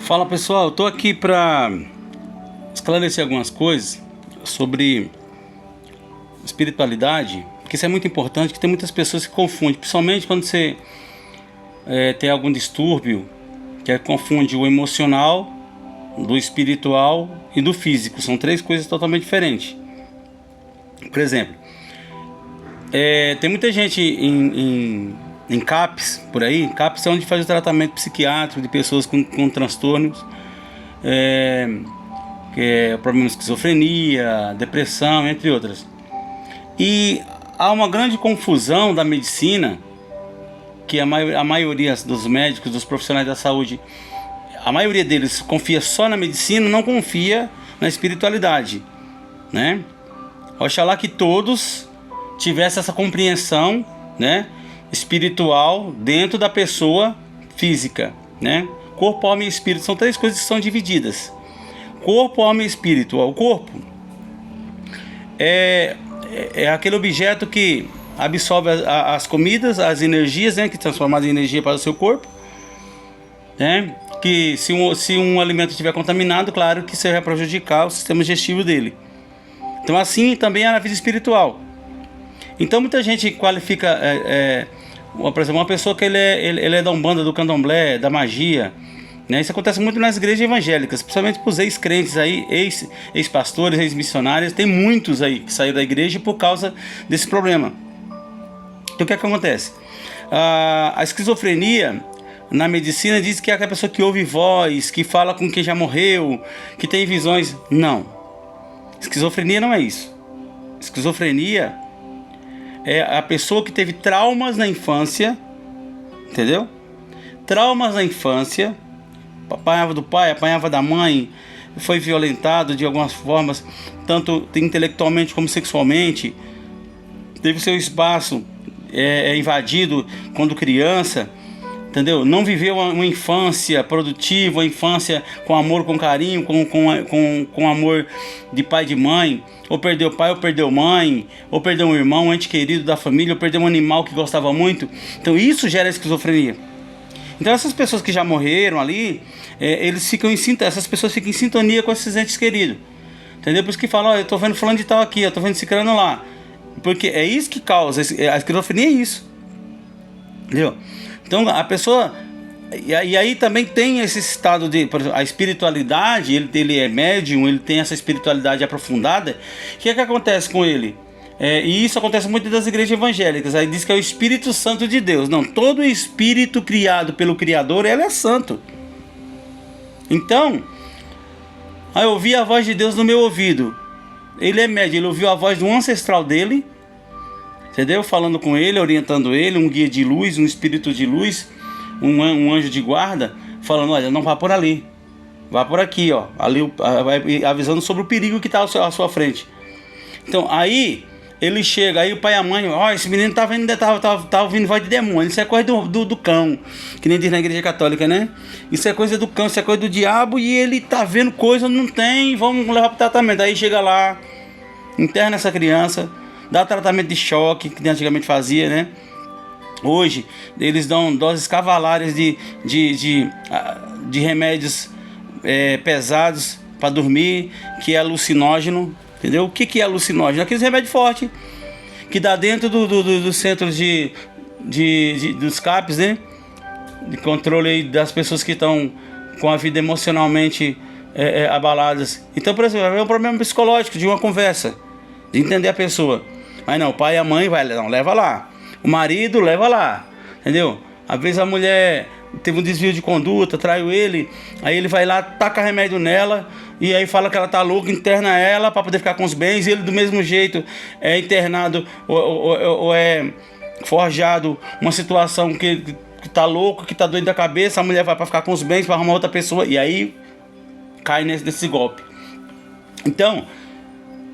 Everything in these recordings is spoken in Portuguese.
Fala pessoal, eu tô aqui para esclarecer algumas coisas sobre espiritualidade, porque isso é muito importante, que tem muitas pessoas que confundem, principalmente quando você tem algum distúrbio, que confunde o emocional, do espiritual e do físico. São três coisas totalmente diferentes. Por exemplo, tem muita gente em CAPS, por aí. CAPS é onde faz o tratamento psiquiátrico de pessoas com transtornos, que é problema de esquizofrenia, depressão, entre outras. E há uma grande confusão da medicina, que a maioria dos médicos, dos profissionais da saúde, a maioria deles confia só na medicina, não confia na espiritualidade, né? Oxalá que todos tivessem essa compreensão, né, espiritual dentro da pessoa física, né? Corpo, alma e espírito são três coisas que são divididas. Corpo, alma e espírito. O corpo é aquele objeto que absorve as comidas, as energias, né, que transformadas em energia para o seu corpo, né? Que se um alimento estiver contaminado, claro que isso vai prejudicar o sistema digestivo dele. Então assim também é na vida espiritual. Então muita gente qualifica, por exemplo, uma pessoa que ele é da Umbanda, do Candomblé, da magia, né? Isso acontece muito nas igrejas evangélicas, principalmente para os ex-crentes aí, ex-pastores, ex-missionários. Tem muitos aí que saíram da igreja por causa desse problema. Então o que acontece? A esquizofrenia na medicina diz que é aquela pessoa que ouve voz, que fala com quem já morreu, que tem visões. Não. Esquizofrenia não é isso. Esquizofrenia é a pessoa que teve traumas na infância, entendeu? Traumas na infância, apanhava do pai, apanhava da mãe, foi violentado de algumas formas, tanto intelectualmente como sexualmente, teve seu espaço invadido quando criança, entendeu? Não viveu uma infância produtiva, uma infância com amor, com carinho, com amor de pai e de mãe, ou perdeu pai, ou perdeu mãe, ou perdeu um irmão, um ente querido da família, ou perdeu um animal que gostava muito. Então isso gera esquizofrenia. Então essas pessoas que já morreram ali, essas pessoas ficam em sintonia com esses entes queridos, entendeu? Por isso que falam, eu tô vendo fulano de tal aqui, eu tô vendo ciclano lá, porque é isso que causa, a esquizofrenia é isso, entendeu? Então a pessoa, e aí também tem esse estado de, por exemplo, a espiritualidade, ele é médium, ele tem essa espiritualidade aprofundada. O que acontece com ele? E isso acontece muito das igrejas evangélicas. Aí diz que é o Espírito Santo de Deus. Não, todo espírito criado pelo Criador, ele é santo. Então, aí eu ouvi a voz de Deus no meu ouvido. Ele é médium, ele ouviu a voz do ancestral dele, entendeu? Falando com ele, orientando ele, um guia de luz, um espírito de luz, um anjo de guarda, falando, olha, não vá por ali, vá por aqui, ó, ali, avisando sobre o perigo que está à sua frente. Então aí ele chega, aí o pai e a mãe, ó, esse menino tá ouvindo voz de demônio, isso é coisa do cão, que nem diz na igreja católica, né? Isso é coisa do cão, isso é coisa do diabo, e ele tá vendo coisa, não tem, vamos levar pro tratamento. Aí chega lá, interna essa criança, dá tratamento de choque, que antigamente fazia, né? Hoje, eles dão doses cavalares de remédios pesados para dormir, que é alucinógeno, entendeu? O que é alucinógeno? Aqueles remédios fortes, que dá dentro dos centros dos CAPs, né? De controle das pessoas que estão com a vida emocionalmente abaladas. Então, por exemplo, é um problema psicológico, de uma conversa, de entender a pessoa. Mas não, o pai e a mãe leva lá. O marido leva lá, entendeu? Às vezes a mulher teve um desvio de conduta, traiu ele, aí ele vai lá, taca remédio nela, e aí fala que ela tá louca, interna ela para poder ficar com os bens, e ele do mesmo jeito é internado ou é forjado uma situação que tá louco, que tá doido da cabeça, a mulher vai para ficar com os bens, para arrumar outra pessoa, e aí cai nesse golpe. Então,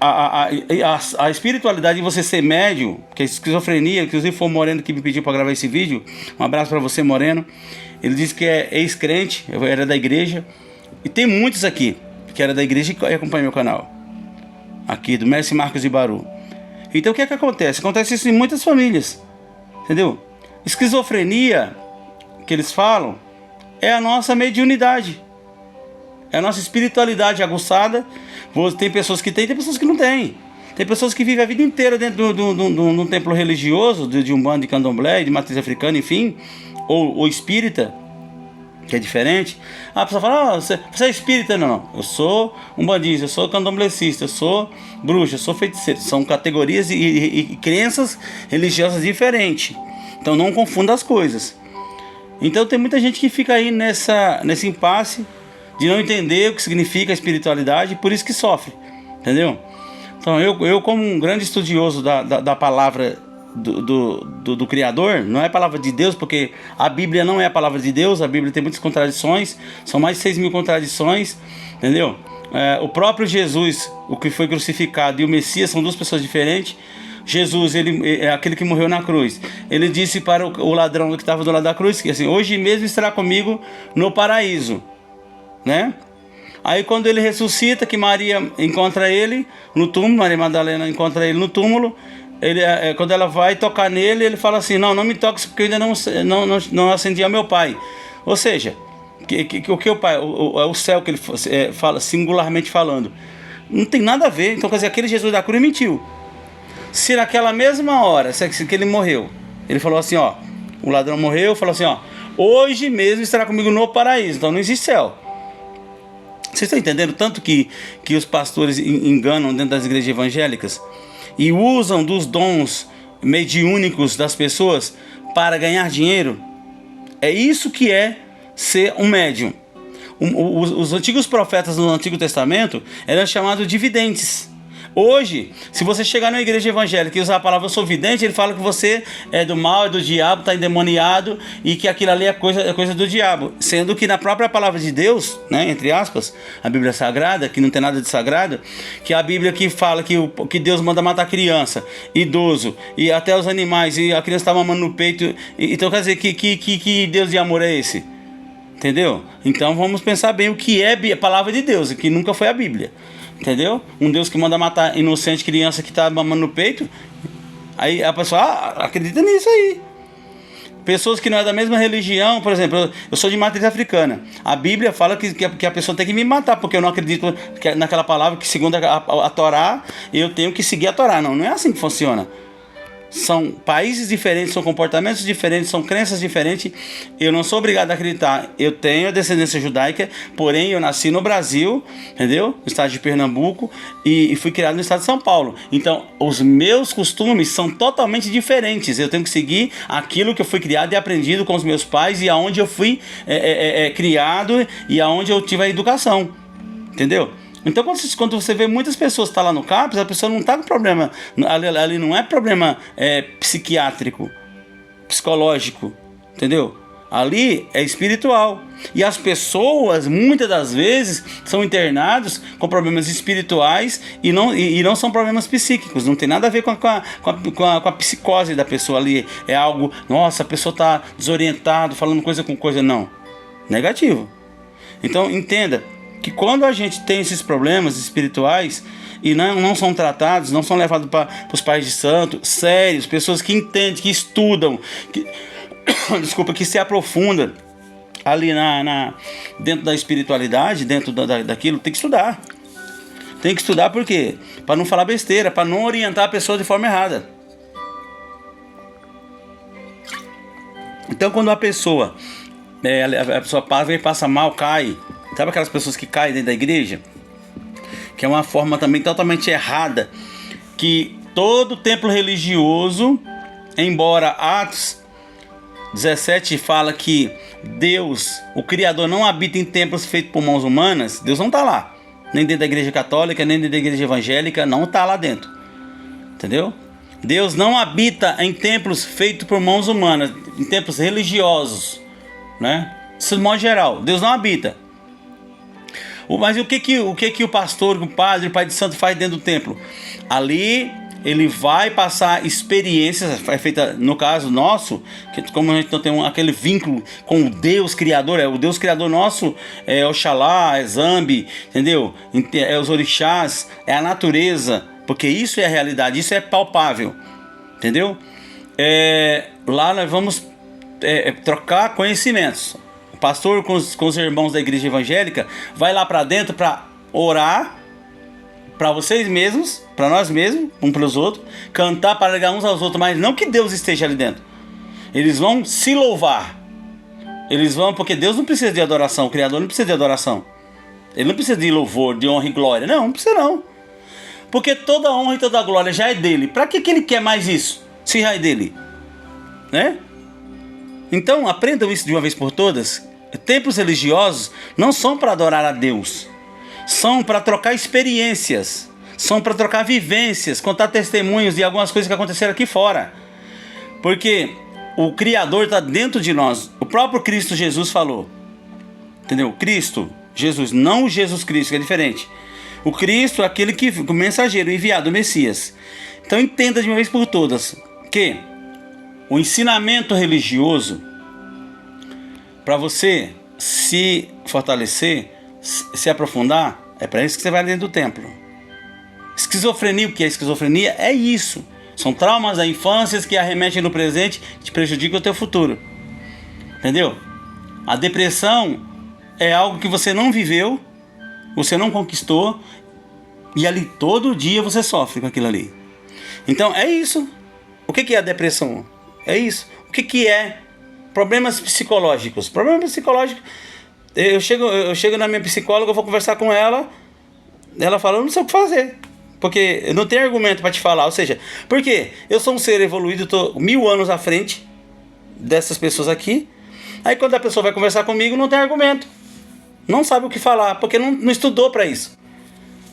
a espiritualidade de você ser médium, que é esquizofrenia, inclusive foi o Moreno que me pediu para gravar esse vídeo, um abraço para você, Moreno. Ele disse que é ex-crente, era da igreja, e tem muitos aqui que era da igreja e acompanha meu canal, aqui do Mestre Marcos de Baru. Então o que acontece? Acontece isso em muitas famílias, entendeu? Esquizofrenia, que eles falam, é a nossa mediunidade. É a nossa espiritualidade aguçada. Tem pessoas que têm, tem pessoas que não têm. Tem pessoas que vivem a vida inteira dentro de um templo religioso, de Umbanda, de Candomblé, de matriz africana, enfim, ou espírita, que é diferente. A pessoa fala, você é espírita? Não, eu sou umbandista, eu sou candomblecista, eu sou bruxa, eu sou feiticeiro. São categorias e crenças religiosas diferentes. Então não confunda as coisas. Então tem muita gente que fica aí nesse impasse de não entender o que significa a espiritualidade e por isso que sofre, entendeu? Então eu como um grande estudioso da palavra do Criador, não é a palavra de Deus, porque a Bíblia não é a palavra de Deus, a Bíblia tem muitas contradições, são mais de 6.000 contradições, entendeu? O próprio Jesus, o que foi crucificado, e o Messias são duas pessoas diferentes. Jesus, ele é aquele que morreu na cruz. Ele disse para o ladrão que estava do lado da cruz que assim, hoje mesmo estará comigo no paraíso, né? Aí quando ele ressuscita, que Maria encontra ele no túmulo, Maria Madalena encontra ele no túmulo, quando ela vai tocar nele, ele fala assim, não me toques porque eu ainda não acendi ao meu pai. Ou seja, o que o pai, o céu que ele fala, singularmente falando, não tem nada a ver. Então quer dizer, aquele Jesus da cruz mentiu. Se naquela mesma hora que ele morreu, ele falou assim, ó, o ladrão morreu, falou assim, ó, hoje mesmo estará comigo no paraíso. Então não existe céu. Vocês estão entendendo tanto que os pastores enganam dentro das igrejas evangélicas e usam dos dons mediúnicos das pessoas para ganhar dinheiro? É isso que é ser um médium. Os antigos profetas no Antigo Testamento eram chamados de videntes. Hoje, se você chegar numa igreja evangélica e usar a palavra eu sou vidente, ele fala que você é do mal, é do diabo, está endemoniado e que aquilo ali é coisa do diabo. Sendo que na própria palavra de Deus, né, entre aspas, a Bíblia Sagrada, que não tem nada de sagrado, que é a Bíblia que fala que Deus manda matar criança, idoso e até os animais, e a criança está mamando no peito. Então quer dizer, que Deus de amor é esse? Entendeu? Então vamos pensar bem o que é a palavra de Deus, que nunca foi a Bíblia. Entendeu? Um Deus que manda matar inocente criança que está mamando no peito. Aí a pessoa acredita nisso aí. Pessoas que não é da mesma religião, por exemplo, eu sou de matriz africana. A Bíblia fala que a pessoa tem que me matar, porque eu não acredito naquela palavra que segundo a Torá, eu tenho que seguir a Torá. Não é assim que funciona. São países diferentes, são comportamentos diferentes, são crenças diferentes. Eu não sou obrigado a acreditar. Eu tenho a descendência judaica, porém eu nasci no Brasil, entendeu? No estado de Pernambuco, e fui criado no estado de São Paulo. Então, os meus costumes são totalmente diferentes. Eu tenho que seguir aquilo que eu fui criado e aprendido com os meus pais e aonde eu fui criado e aonde eu tive a educação, entendeu? Então quando você vê muitas pessoas que estão lá no CAPS, a pessoa não está com problema, ali não é problema psiquiátrico, psicológico, entendeu? Ali é espiritual. E as pessoas, muitas das vezes, são internados com problemas espirituais e não são problemas psíquicos. Não tem nada a ver com a psicose da pessoa ali. É algo, nossa, a pessoa está desorientada, falando coisa com coisa. Não, negativo. Então entenda que quando a gente tem esses problemas espirituais e não são tratados, não são levados para os pais de santo, sérios, pessoas que entendem, que estudam, que se aprofundam ali dentro da espiritualidade, dentro daquilo, tem que estudar. Tem que estudar por quê? Para não falar besteira, para não orientar a pessoa de forma errada. Então quando a pessoa passa mal, cai. Sabe aquelas pessoas que caem dentro da igreja? Que é uma forma também totalmente errada. Que todo templo religioso, embora Atos 17 fala que Deus, o Criador, não habita em templos feitos por mãos humanas, Deus não está lá. Nem dentro da igreja católica, nem dentro da igreja evangélica, não está lá dentro. Entendeu? Deus não habita em templos feitos por mãos humanas, em templos religiosos, né? Isso de modo geral, Deus não habita. Mas o que o pastor, o padre, o pai de santo faz dentro do templo? Ali ele vai passar experiências, é feita no caso nosso, que como a gente não tem aquele vínculo com o Deus Criador, o Deus Criador nosso é Oxalá, é Zambi, entendeu? É os orixás, é a natureza, porque isso é a realidade, isso é palpável, entendeu? Lá nós vamos trocar conhecimentos. pastor com os irmãos da igreja evangélica vai lá para dentro para orar para vocês mesmos, para nós mesmos, um pelos outros, cantar para alegar uns aos outros, mas não que Deus esteja ali dentro. Eles vão se louvar. Eles vão, porque Deus não precisa de adoração, o Criador não precisa de adoração. Ele não precisa de louvor, de honra e glória. Não precisa não. Porque toda honra e toda glória já é dele. Para que ele quer mais isso, se já é dele? Né? Então aprendam isso de uma vez por todas. Templos religiosos não são para adorar a Deus. São para trocar experiências. São para trocar vivências, contar testemunhos de algumas coisas que aconteceram aqui fora. Porque o Criador está dentro de nós. O próprio Cristo Jesus falou. Entendeu? Cristo, Jesus, não o Jesus Cristo, que é diferente. O Cristo é aquele que, o mensageiro, o enviado, o Messias. Então entenda de uma vez por todas que o ensinamento religioso, para você se fortalecer, se aprofundar, é para isso que você vai dentro do templo. Esquizofrenia, o que é esquizofrenia? É isso. São traumas da infância que arremetem no presente e te prejudicam o teu futuro. Entendeu? A depressão é algo que você não viveu, você não conquistou, e ali todo dia você sofre com aquilo ali. Então é isso. O que é a depressão? É isso. O que é problemas psicológicos? Problemas psicológicos. Eu chego na minha psicóloga, eu vou conversar com ela. Ela fala, eu não sei o que fazer. Porque eu não tenho argumento para te falar. Ou seja, porque eu sou um ser evoluído, estou 1000 anos à frente dessas pessoas aqui. Aí quando a pessoa vai conversar comigo, não tem argumento. Não sabe o que falar, porque não estudou para isso.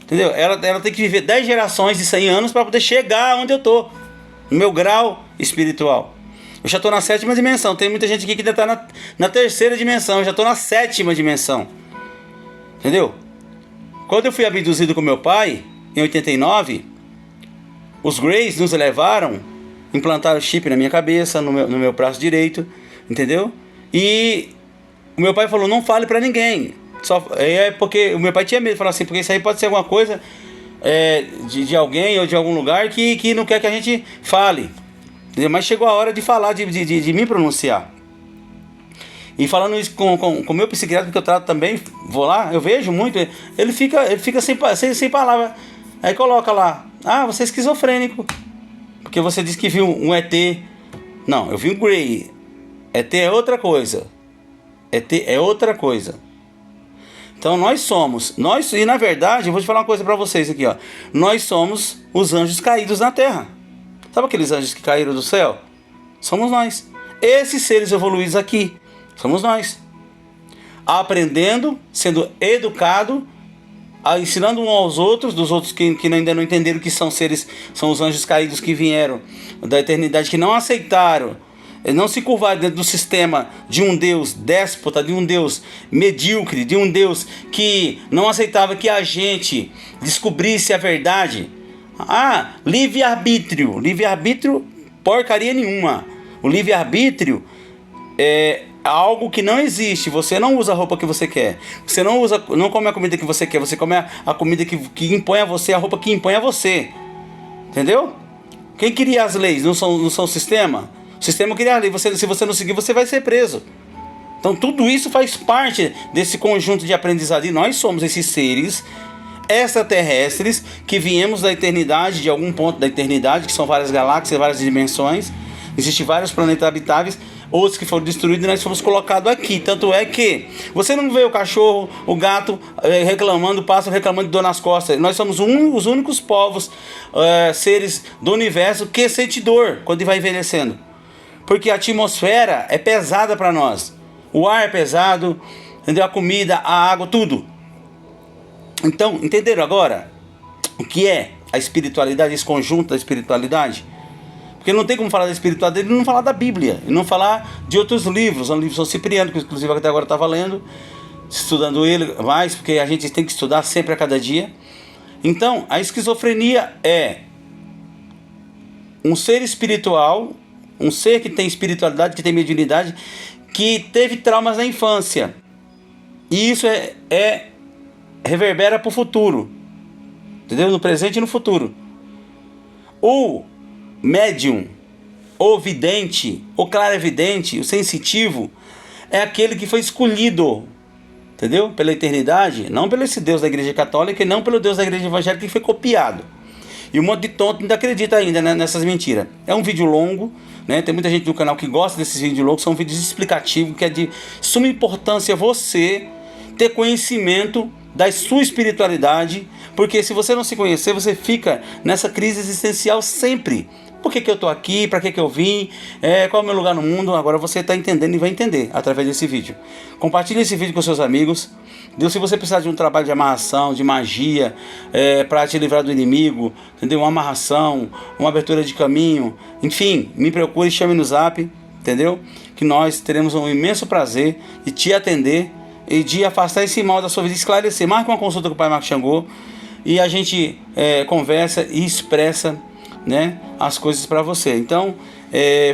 Entendeu? Ela tem que viver 10 gerações de 100 anos para poder chegar onde eu estou. No meu grau espiritual. Eu já estou na 7ª dimensão. Tem muita gente aqui que ainda está na 3ª dimensão. Eu já estou na 7ª dimensão. Entendeu? Quando eu fui abduzido com meu pai, em 89, os Greys nos levaram, implantaram chip na minha cabeça, no meu braço direito. Entendeu? E o meu pai falou, não fale para ninguém. É porque o meu pai tinha medo. Falou assim, porque isso aí pode ser alguma coisa de alguém ou de algum lugar que não quer que a gente fale. Mas chegou a hora de falar, de me pronunciar. E falando isso com o meu psiquiatra, que eu trato também, vou lá, eu vejo muito, ele fica sem palavra. Aí coloca lá, você é esquizofrênico, porque você disse que viu um ET. Não, eu vi um Grey. ET é outra coisa. ET é outra coisa. Então e na verdade, eu vou te falar uma coisa pra vocês aqui, ó. Nós somos os anjos caídos na terra. Sabe aqueles anjos que caíram do céu? Somos nós. Esses seres evoluídos aqui, somos nós. Aprendendo, sendo educado, ensinando uns aos outros, dos outros que ainda não entenderam que são seres, são os anjos caídos que vieram da eternidade, que não aceitaram, não se curvaram dentro do sistema de um Deus déspota, de um Deus medíocre, de um Deus que não aceitava que a gente descobrisse a verdade. Livre-arbítrio. Livre-arbítrio, porcaria nenhuma. O livre-arbítrio é algo que não existe. Você não usa a roupa que você quer. Você não come a comida que você quer. Você come a comida que impõe a você, a roupa que impõe a você. Entendeu? Quem cria as leis? Não são o sistema? O sistema cria a lei. Se você não seguir, você vai ser preso. Então tudo isso faz parte desse conjunto de aprendizado. E nós somos esses seres extraterrestres que viemos da eternidade, de algum ponto da eternidade, que são várias galáxias, várias dimensões. Existem vários planetas habitáveis, outros que foram destruídos e nós fomos colocados aqui. Tanto é que você não vê o cachorro, o gato reclamando, o pássaro reclamando de dor nas costas. Nós somos os únicos povos, seres do universo que sente dor quando vai envelhecendo. Porque a atmosfera é pesada para nós. O ar é pesado, entendeu? A comida, a água, tudo. Então, entenderam agora o que é a espiritualidade, esse conjunto da espiritualidade? Porque não tem como falar da espiritualidade e não falar da Bíblia, e não falar de outros livros. O livro São Cipriano, que inclusive até agora eu estava lendo, estudando ele mais, porque a gente tem que estudar sempre a cada dia. Então, a esquizofrenia é um ser espiritual, um ser que tem espiritualidade, que tem mediunidade, que teve traumas na infância. E isso reverbera para o futuro, entendeu? No presente e no futuro. O médium, o vidente, o clarividente, o sensitivo, é aquele que foi escolhido, entendeu? Pela eternidade, não pelo esse Deus da Igreja Católica e não pelo Deus da Igreja Evangélica que foi copiado. E um monte de tonto ainda acredita ainda, né, nessas mentiras. É um vídeo longo, né? Tem muita gente no canal que gosta desses vídeos longos, são vídeos explicativos, que é de suma importância você ter conhecimento da sua espiritualidade, porque se você não se conhecer, você fica nessa crise existencial sempre. Por que eu estou aqui? Para que eu vim? Qual é o meu lugar no mundo? Agora você está entendendo e vai entender através desse vídeo. Compartilhe esse vídeo com seus amigos. Deus, se você precisar de um trabalho de amarração, de magia, para te livrar do inimigo, entendeu? Uma amarração, uma abertura de caminho, enfim, me procure, chame no zap, entendeu? Que nós teremos um imenso prazer de te atender e de afastar esse mal da sua vida, esclarecer. Marque uma consulta com o Pai Marco Xangô e a gente conversa e expressa, né, as coisas para você. Então,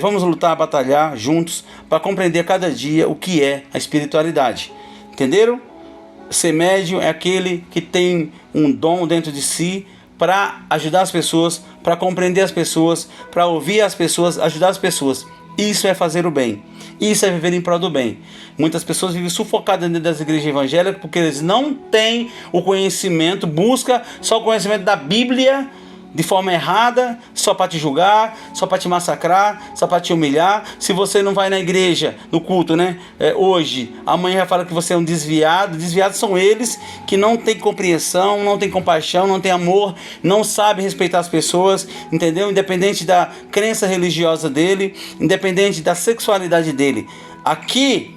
vamos lutar, batalhar juntos para compreender cada dia o que é a espiritualidade. Entenderam? Ser médium é aquele que tem um dom dentro de si para ajudar as pessoas, para compreender as pessoas, para ouvir as pessoas, ajudar as pessoas. Isso é fazer o bem. Isso é viver em prol do bem. Muitas pessoas vivem sufocadas dentro das igrejas evangélicas porque eles não têm o conhecimento, busca só o conhecimento da Bíblia de forma errada, só para te julgar, só para te massacrar, só para te humilhar. Se você não vai na igreja, no culto, né? Hoje, amanhã já fala que você é um desviado. Desviados são eles que não têm compreensão, não têm compaixão, não têm amor, não sabem respeitar as pessoas, entendeu? Independente da crença religiosa dele, independente da sexualidade dele. Aqui,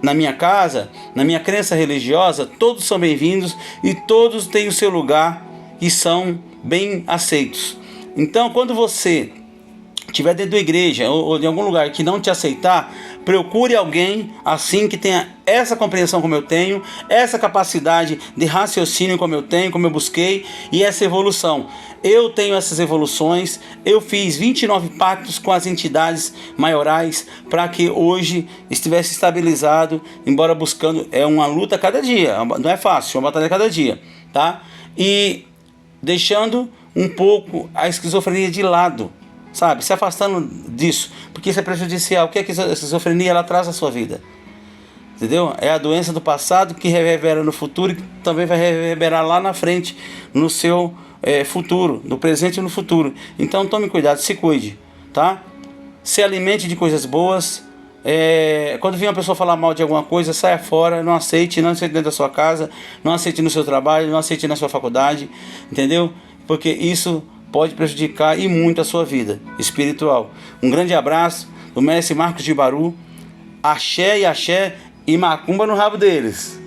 na minha casa, na minha crença religiosa, todos são bem-vindos e todos têm o seu lugar e são bem aceitos. Então, quando você estiver dentro da igreja ou de algum lugar que não te aceitar, procure alguém assim que tenha essa compreensão como eu tenho, essa capacidade de raciocínio como eu tenho, como eu busquei, e essa evolução. Eu tenho essas evoluções, eu fiz 29 pactos com as entidades maiorais para que hoje estivesse estabilizado, embora buscando, é uma luta a cada dia, não é fácil, é uma batalha a cada dia, tá? E deixando um pouco a esquizofrenia de lado, sabe? Se afastando disso, porque isso é prejudicial. O que é que a esquizofrenia ela traz à sua vida? Entendeu? É a doença do passado que reverbera no futuro e que também vai reverberar lá na frente, no seu futuro, no presente e no futuro. Então tome cuidado, se cuide, tá? Se alimente de coisas boas. Quando vir uma pessoa falar mal de alguma coisa, saia fora, não aceite dentro da sua casa, não aceite no seu trabalho, não aceite na sua faculdade, entendeu? Porque isso pode prejudicar e muito a sua vida espiritual. Um grande abraço do mestre Marcos de Baru, axé e macumba no rabo deles.